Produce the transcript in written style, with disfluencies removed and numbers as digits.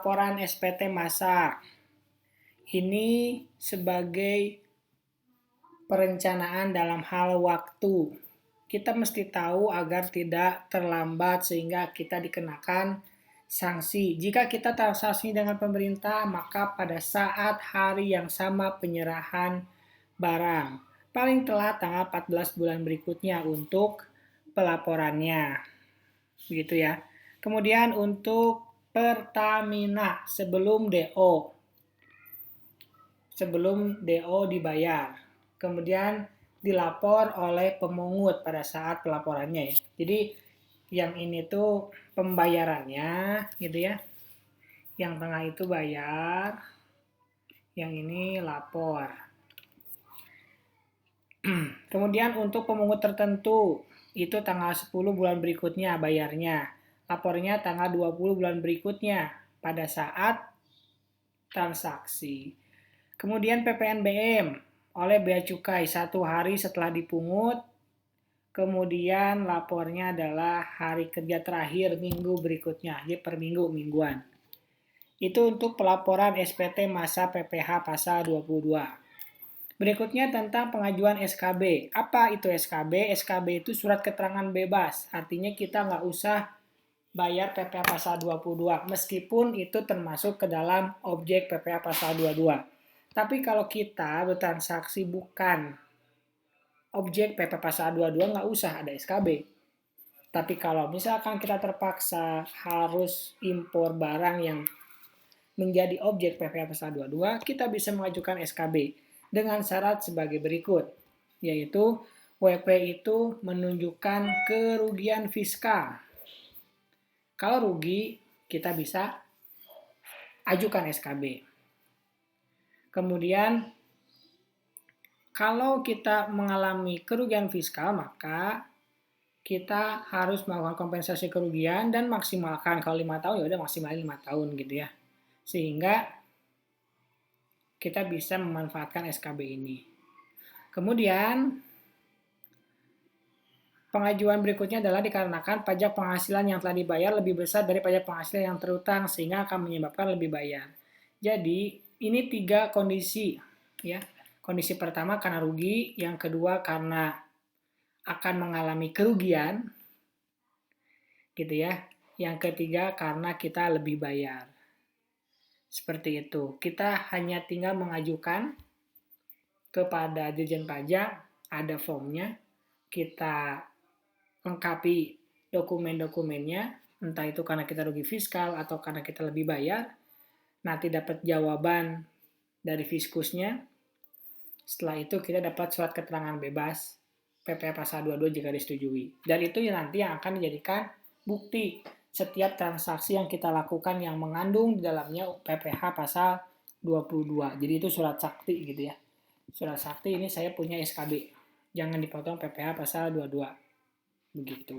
Laporan SPT masa ini sebagai perencanaan dalam hal waktu. Kita mesti tahu agar tidak terlambat sehingga kita dikenakan sanksi. Jika kita transaksi dengan pemerintah, maka pada saat hari yang sama penyerahan barang, paling telat tanggal 14 bulan berikutnya untuk pelaporannya. Begitu ya. Kemudian untuk Pertamina sebelum DO dibayar. Kemudian dilapor oleh pemungut pada saat pelaporannya ya. Jadi yang ini tuh pembayarannya gitu ya. Yang tengah itu bayar, yang ini lapor. Kemudian untuk pemungut tertentu itu tanggal 10 bulan berikutnya bayarnya. Lapornya tanggal 20 bulan berikutnya pada saat transaksi. Kemudian PPNBM oleh Bea Cukai 1 hari setelah dipungut. Kemudian lapornya adalah hari kerja terakhir minggu berikutnya, jadi per mingguan. Itu untuk pelaporan SPT masa PPh pasal 22. Berikutnya tentang pengajuan SKB. Apa itu SKB? SKB itu surat keterangan bebas. Artinya kita nggak usah bayar PPh pasal 22, meskipun itu termasuk ke dalam objek PPh pasal 22. Tapi kalau kita bertransaksi bukan objek PPh pasal 22, nggak usah ada SKB. Tapi kalau misalkan kita terpaksa harus impor barang yang menjadi objek PPh pasal 22, kita bisa mengajukan SKB dengan syarat sebagai berikut, yaitu WP itu menunjukkan kerugian fiskal. Kalau rugi, kita bisa ajukan SKB. Kemudian, kalau kita mengalami kerugian fiskal, maka kita harus melakukan kompensasi kerugian dan maksimalkan. Kalau 5 tahun, ya udah maksimal 5 tahun gitu ya. Sehingga kita bisa memanfaatkan SKB ini. Kemudian, pengajuan berikutnya adalah dikarenakan pajak penghasilan yang telah dibayar lebih besar dari pajak penghasilan yang terutang sehingga akan menyebabkan lebih bayar. Jadi, ini 3 kondisi ya. Kondisi pertama karena rugi, yang kedua karena akan mengalami kerugian gitu ya. Yang ketiga karena kita lebih bayar. Seperti itu. Kita hanya tinggal mengajukan kepada Dirjen Pajak, ada formnya, kita lengkapi dokumen-dokumennya, entah itu karena kita rugi fiskal atau karena kita lebih bayar, nanti dapat jawaban dari fiskusnya, setelah itu kita dapat surat keterangan bebas PPh pasal 22 jika disetujui. Dan itu nanti yang akan dijadikan bukti setiap transaksi yang kita lakukan yang mengandung di dalamnya PPh pasal 22. Jadi itu surat sakti gitu ya. Surat sakti ini saya punya SKB. Jangan dipotong PPh pasal 22. Begitu.